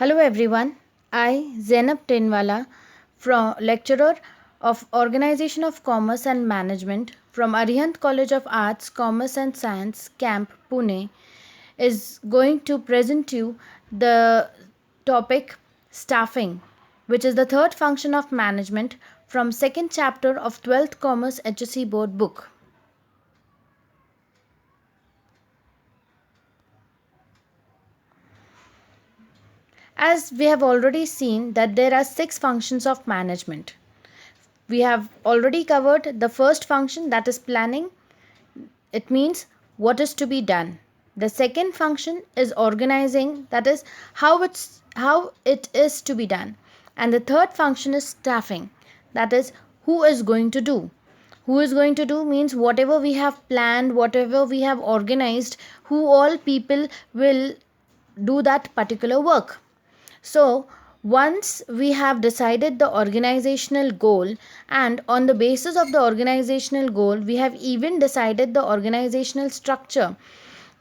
Hello everyone, I Zainab Tinwala, from lecturer of Organization of Commerce and Management from Arihant College of Arts, Commerce and Science, Camp, Pune, is going to present you the topic staffing, which is the third function of management from second chapter of 12th Commerce HSC Board book. As we have already seen that there are 6 functions of management. We have already covered the first function, that is planning. It means what is to be done. The second function is organizing, that is how it is to be done. And the third function is staffing, that is who is going to do. Who is going to do means whatever we have planned, whatever we have organized, who all people will do that particular work. So, once we have decided the organizational goal, and on the basis of the organizational goal, we have even decided the organizational structure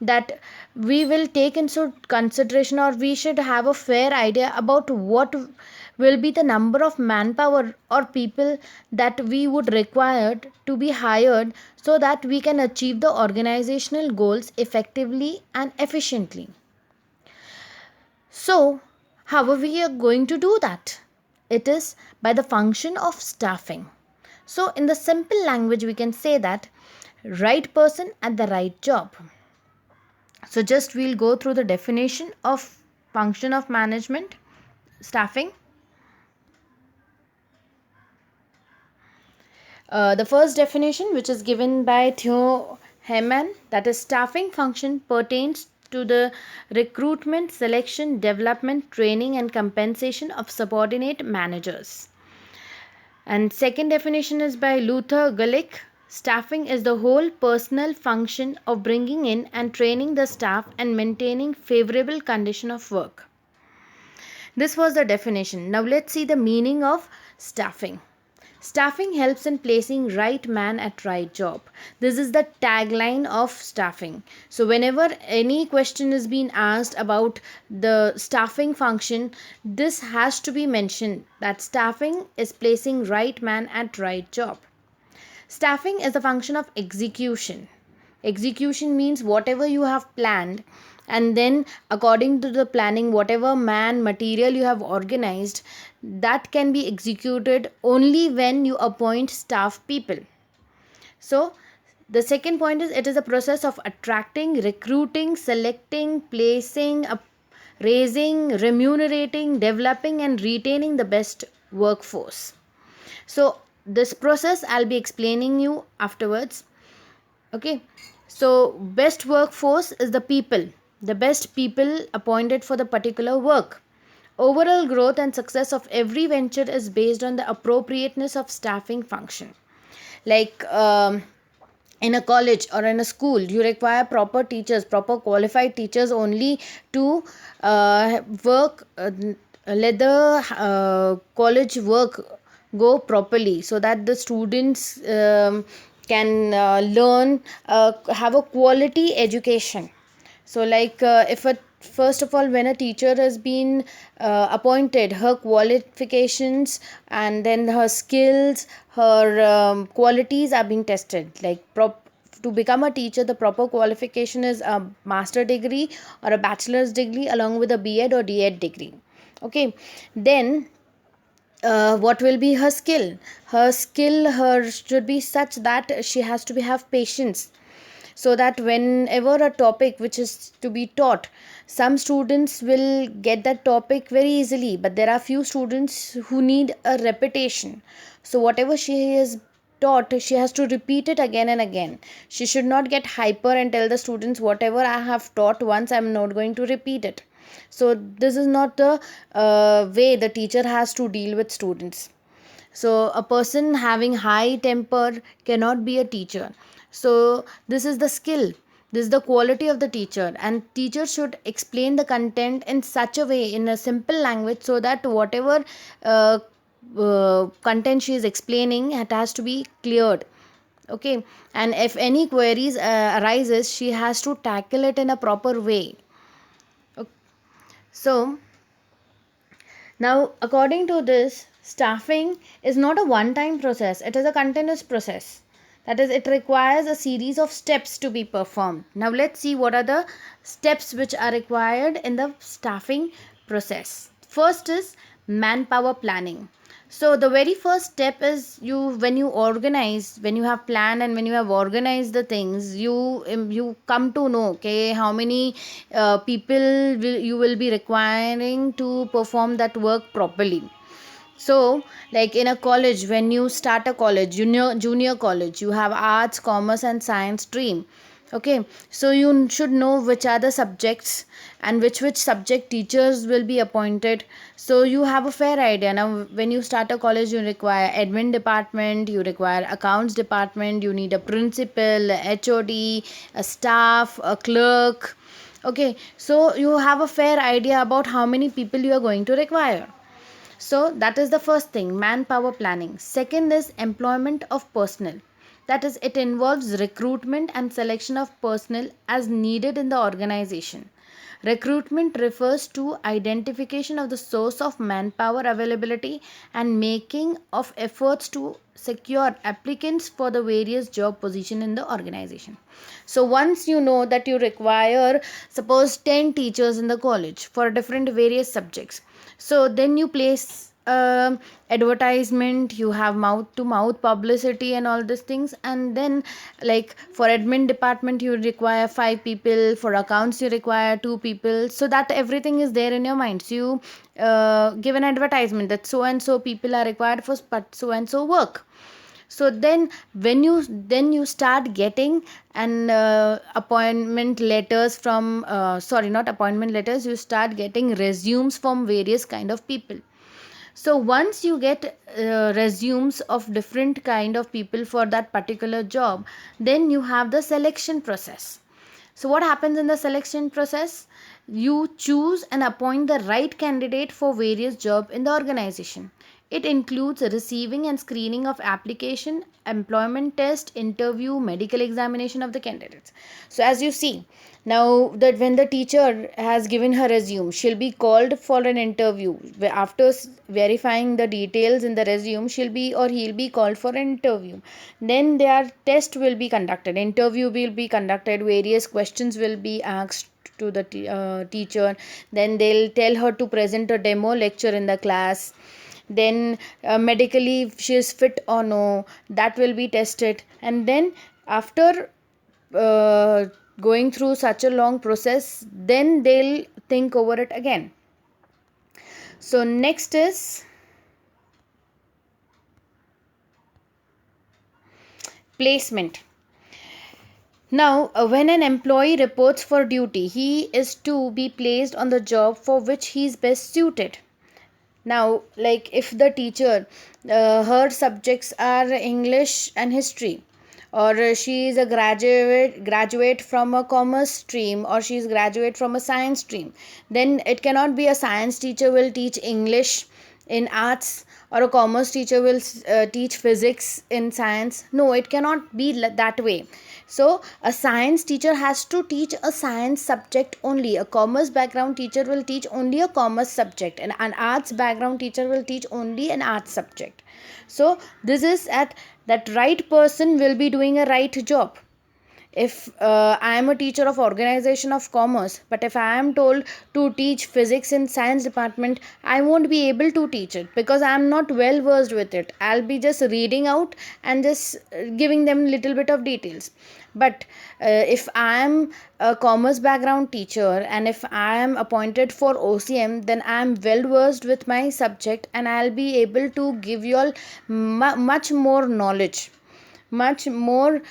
that we will take into consideration, or we should have a fair idea about what will be the number of manpower or people that we would require to be hired so that we can achieve the organizational goals effectively and efficiently. So, how are we going to do that? It is by the function of staffing. So, in the simple language, we can say that right person at the right job. So, just we'll go through the definition of function of management, staffing. The first definition, which is given by Theo Heyman, that is staffing function pertains to the recruitment, selection, development, training, and compensation of subordinate managers. And second definition is by Luther Gulick. Staffing is the whole personal function of bringing in and training the staff and maintaining favorable condition of work. This was the definition. Now let's see the meaning of staffing. Staffing helps in placing right man at right job. This is the tagline of staffing. So whenever any question is being asked about the staffing function, this has to be mentioned that staffing is placing right man at right job. Staffing is a function of execution. Execution means whatever you have planned, and then according to the planning, whatever man material you have organized, that can be executed only when you appoint staff people. So the second point is it is a process of attracting, recruiting, selecting, placing, raising, remunerating, developing, and retaining the best workforce. So this process I'll be explaining you afterwards. Okay, so best workforce is the best people appointed for the particular work. Overall growth and success of every venture is based on the appropriateness of staffing function. Like in a college or in a school, you require proper teachers, proper qualified teachers only to work, let the college work go properly so that the students can learn, have a quality education. So like if a first of all, when a teacher has been appointed, her qualifications and then her skills, her qualities are being tested. Like to become a teacher, the proper qualification is a master degree or a bachelor's degree along with a B.Ed or D.Ed degree. Okay, then what will be her skill? Her should be such that she has to have patience, so that whenever a topic which is to be taught, some students will get that topic very easily, but there are few students who need a repetition. So whatever she is taught, she has to repeat it again and again. She should not get hyper and tell the students whatever I have taught once, I'm not going to repeat it. So this is not the way the teacher has to deal with students. So a person having high temper cannot be a teacher. So this is the skill, this is the quality of the teacher, and teacher should explain the content in such a way, in a simple language, so that whatever content she is explaining, it has to be cleared. Okay, and if any queries arises, she has to tackle it in a proper way. Okay. So Now, according to this, staffing is not a one time process, it is a continuous process. That is, it requires a series of steps to be performed. Now, let's see what are the steps which are required in the staffing process. First is manpower planning. So the very first step is, when you organize, when you have planned and when you have organized the things, you come to know, okay, how many people you will be requiring to perform that work properly. So, like in a college, when you start a college, junior college, you have arts, commerce, and science stream. Okay, so you should know which are the subjects and which subject teachers will be appointed. So you have a fair idea. Now, when you start a college, you require admin department, you require accounts department, you need a principal, a HOD, a staff, a clerk. Okay, so you have a fair idea about how many people you are going to require. So that is the first thing, manpower planning. Second is employment of personnel. That is, it involves recruitment and selection of personnel as needed in the organization. Recruitment refers to identification of the source of manpower availability and making of efforts to secure applicants for the various job position in the organization. So once you know that you require, suppose, 10 teachers in the college for different various subjects, so then you place advertisement, you have mouth to mouth publicity and all these things, and then, like, for admin department you require 5 people, for accounts you require 2 people, so that everything is there in your mind. So you give an advertisement that so and so people are required for so and so work. So then when you start getting an appointment letters from, sorry, not appointment letters, you start getting resumes from various kind of people. So once you get resumes of different kind of people for that particular job, then you have the selection process. So what happens in the selection process? You choose and appoint the right candidate for various job in the organization. It includes receiving and screening of application, employment test, interview, medical examination of the candidates. So as you see, now that when the teacher has given her resume, she'll be called for an interview. After verifying the details in the resume, she'll be or he'll be called for an interview. Then their test will be conducted, interview will be conducted, various questions will be asked to the teacher. Then they'll tell her to present a demo lecture in the class. Then medically, if she is fit or no, that will be tested. And then after uh, going through such a long process, then they'll think over it again. So next is placement. Now, when an employee reports for duty, he is to be placed on the job for which he is best suited. Now, like if the teacher, her subjects are English and history, or she is a graduate from a commerce stream, or she is graduate from a science stream, then it cannot be a science teacher will teach English in arts, or a commerce teacher will teach physics in science. No, it cannot be that way. So a science teacher has to teach a science subject only, a commerce background teacher will teach only a commerce subject, and an arts background teacher will teach only an arts subject. So this is at that right person will be doing a right job. If I am a teacher of organization of commerce, but if I am told to teach physics in science department, I won't be able to teach it because I am not well versed with it. I'll be just reading out and just giving them little bit of details. But if I am a commerce background teacher and if I am appointed for OCM, then I am well versed with my subject and I'll be able to give you all much more knowledge, much more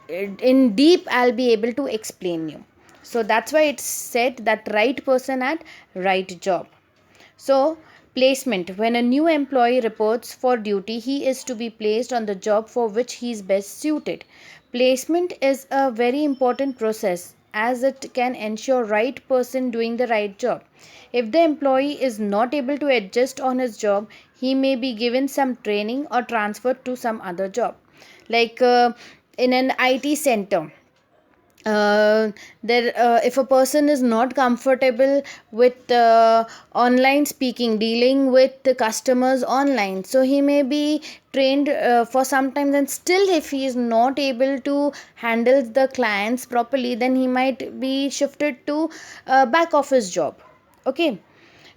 in deep I'll be able to explain you. So that's why it's said that right person at right job. So placement: when a new employee reports for duty, he is to be placed on the job for which he is best suited. Placement is a very important process as it can ensure right person doing the right job. If the employee is not able to adjust on his job, he may be given some training or transferred to some other job. Like in an IT center, there if a person is not comfortable with online speaking, dealing with the customers online, so he may be trained for some time, and still if he is not able to handle the clients properly, then he might be shifted to back office job. Okay,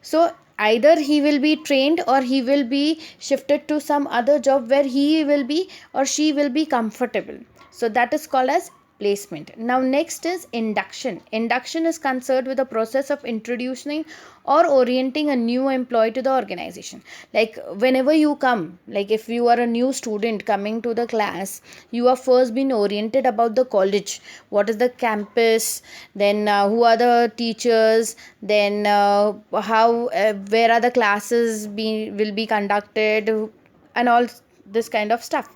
so either he will be trained or he will be shifted to some other job where he will be or she will be comfortable. So that is called as placement. Now next is induction. Induction is concerned with the process of introducing or orienting a new employee to the organization. Like whenever you come, like if you are a new student coming to the class, you are first been oriented about the college, what is the campus, then who are the teachers, then how where are the classes will be conducted, and all this kind of stuff.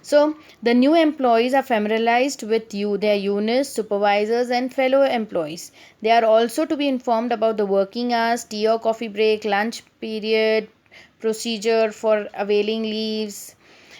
So the new employees are familiarized with you, their units, supervisors, and fellow employees. They are also to be informed about the working hours, tea or coffee break, lunch period, procedure for availing leaves.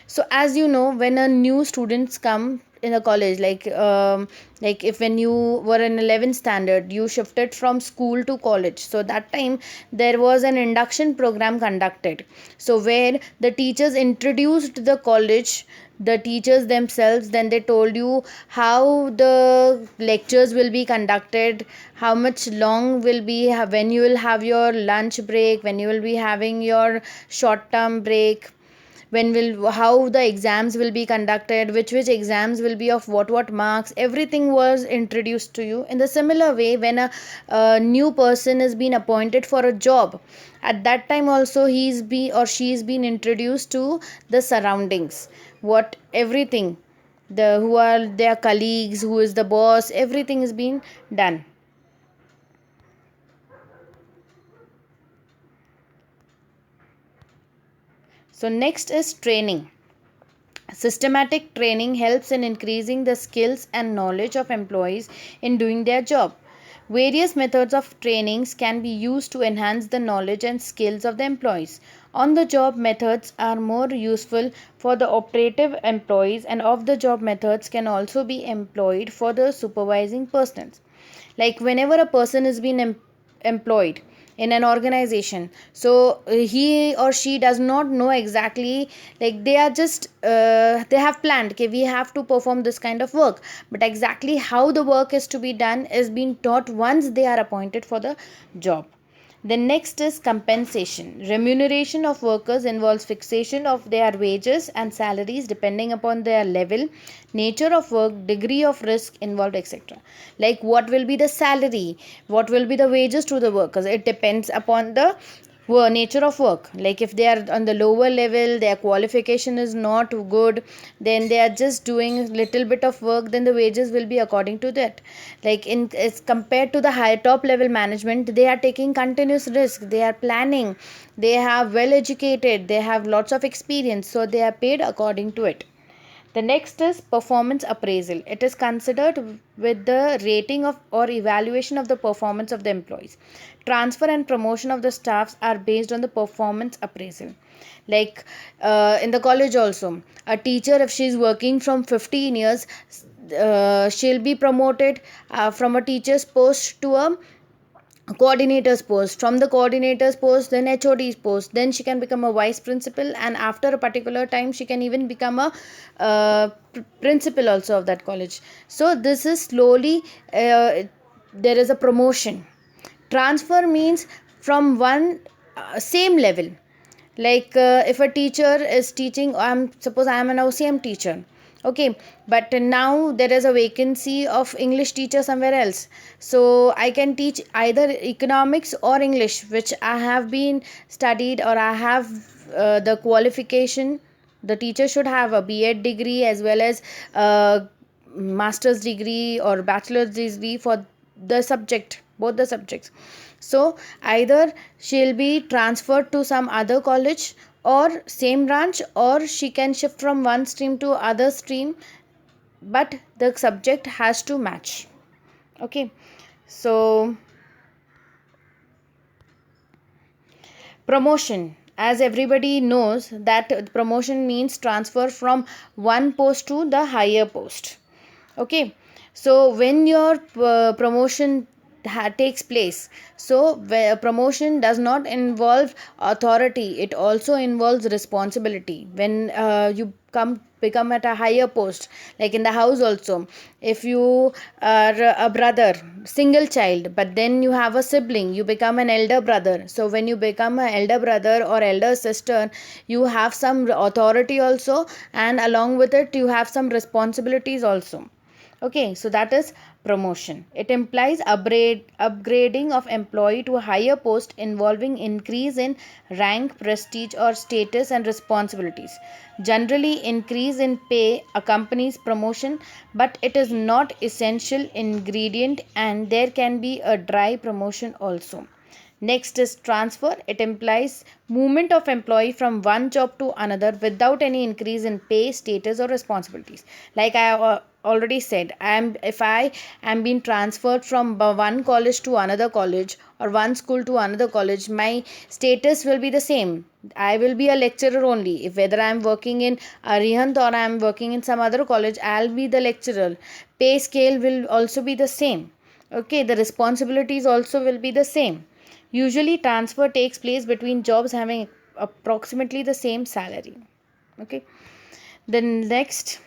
So as you know, when a new students come in a college, like if when you were in 11th standard, you shifted from school to college, so that time there was an induction program conducted, so where the teachers introduced the college, the teachers themselves, then they told you how the lectures will be conducted, how much long will be, when you will have your lunch break, when you will be having your short term break, when will, how the exams will be conducted, which exams will be of what marks, everything was introduced to you. In the similar way, when a new person is being appointed for a job, at that time also he's be or she's been introduced to the surroundings, what everything, the who are their colleagues, who is the boss, everything is being done. So next is training. Systematic training helps in increasing the skills and knowledge of employees in doing their job. Various methods of trainings can be used to enhance the knowledge and skills of the employees. On the job methods are more useful for the operative employees, and off the job methods can also be employed for the supervising personnel. Like whenever a person is being employed in an organization, so he or she does not know exactly, like they are just they have planned, okay, we have to perform this kind of work, but exactly how the work is to be done is being taught once they are appointed for the job. The next is compensation. Remuneration of workers involves fixation of their wages and salaries depending upon their level, nature of work, degree of risk involved, etc. Like what will be the salary, what will be the wages to the workers? It depends upon the nature of work. Like if they are on the lower level, their qualification is not good, then they are just doing little bit of work, then the wages will be according to that. Like in as compared to the high top level management, they are taking continuous risk, they are planning, they have well educated, they have lots of experience, so they are paid according to it. The next is performance appraisal. It is considered with the rating of or evaluation of the performance of the employees. Transfer and promotion of the staffs are based on the performance appraisal. Like in the college also, a teacher, if she is working from 15 years, she'll be promoted from a teacher's post to a coordinator's post, from the coordinator's post then HOD's post, then she can become a vice principal, and after a particular time she can even become a principal also of that college. So this is slowly there is a promotion. Transfer means from one same level. Like if a teacher is teaching, suppose I am an OCM teacher, okay, but now there is a vacancy of English teacher somewhere else, so I can teach either economics or English, which I have been studied, or I have the qualification. The teacher should have a B.Ed degree as well as master's degree or bachelor's degree for the subject, both the subjects. So either she'll be transferred to some other college or same branch, or she can shift from one stream to other stream, but the subject has to match. Okay, so promotion, as everybody knows that promotion means transfer from one post to the higher post. Okay, So when your promotion takes place, so where promotion does not involve authority, it also involves responsibility. When you come become at a higher post, like in the house also, if you are a brother, single child, but then you have a sibling, you become an elder brother. So when you become an elder brother or elder sister, you have some authority also, and along with it you have some responsibilities also. Okay, so that is promotion. It implies upgrading of employee to a higher post involving increase in rank, prestige or status and responsibilities. Generally, increase in pay accompanies promotion, but it is not essential ingredient, and there can be a dry promotion also. Next is transfer. It implies movement of employee from one job to another without any increase in pay, status or responsibilities. Like I already said, if I am being transferred from one college to another college or one school to another college, my status will be the same. I will be a lecturer only. If whether I am working in Arihant or I am working in some other college, I'll be the lecturer. Pay scale will also be the same. Okay, the responsibilities also will be the same. Usually, transfer takes place between jobs having approximately the same salary. Okay. Then next,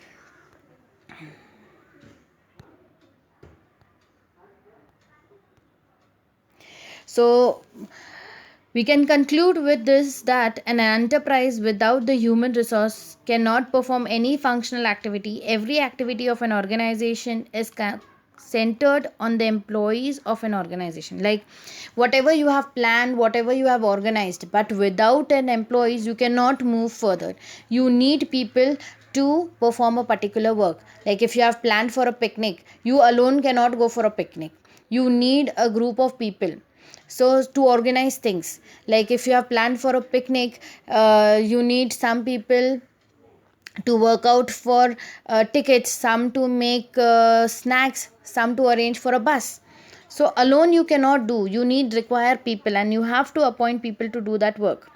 so we can conclude with this that an enterprise without the human resource cannot perform any functional activity. Every activity of an organization is centered on the employees of an organization. Like whatever you have planned, whatever you have organized, but without an employees, you cannot move further. You need people to perform a particular work. Like if you have planned for a picnic, you alone cannot go for a picnic. You need a group of people, so to organize things. Like if you have planned for a picnic, you need some people to work out for tickets, some to make snacks, some to arrange for a bus. So alone you cannot do, you need require people, and you have to appoint people to do that work.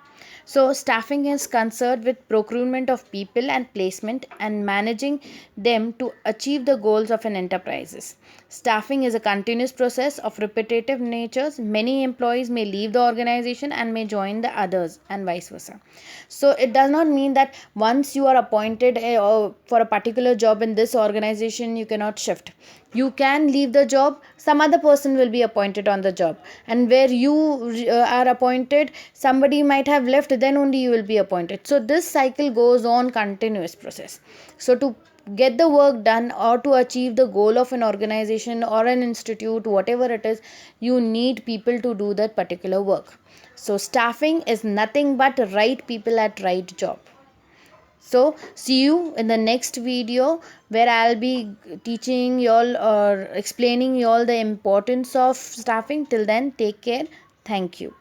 So staffing is concerned with procurement of people and placement and managing them to achieve the goals of an enterprises. Staffing is a continuous process of repetitive natures. Many employees may leave the organization and may join the others, and vice versa. So it does not mean that once you are appointed for a particular job in this organization, you cannot shift. You can leave the job, some other person will be appointed on the job, and where you are appointed, somebody might have left, then only you will be appointed. So this cycle goes on, continuous process. So to get the work done or to achieve the goal of an organization or an institute, whatever it is, you need people to do that particular work. So staffing is nothing but right people at right job. So see you in the next video, where I'll be teaching y'all or explaining y'all the importance of staffing. Till then, take care. Thank you.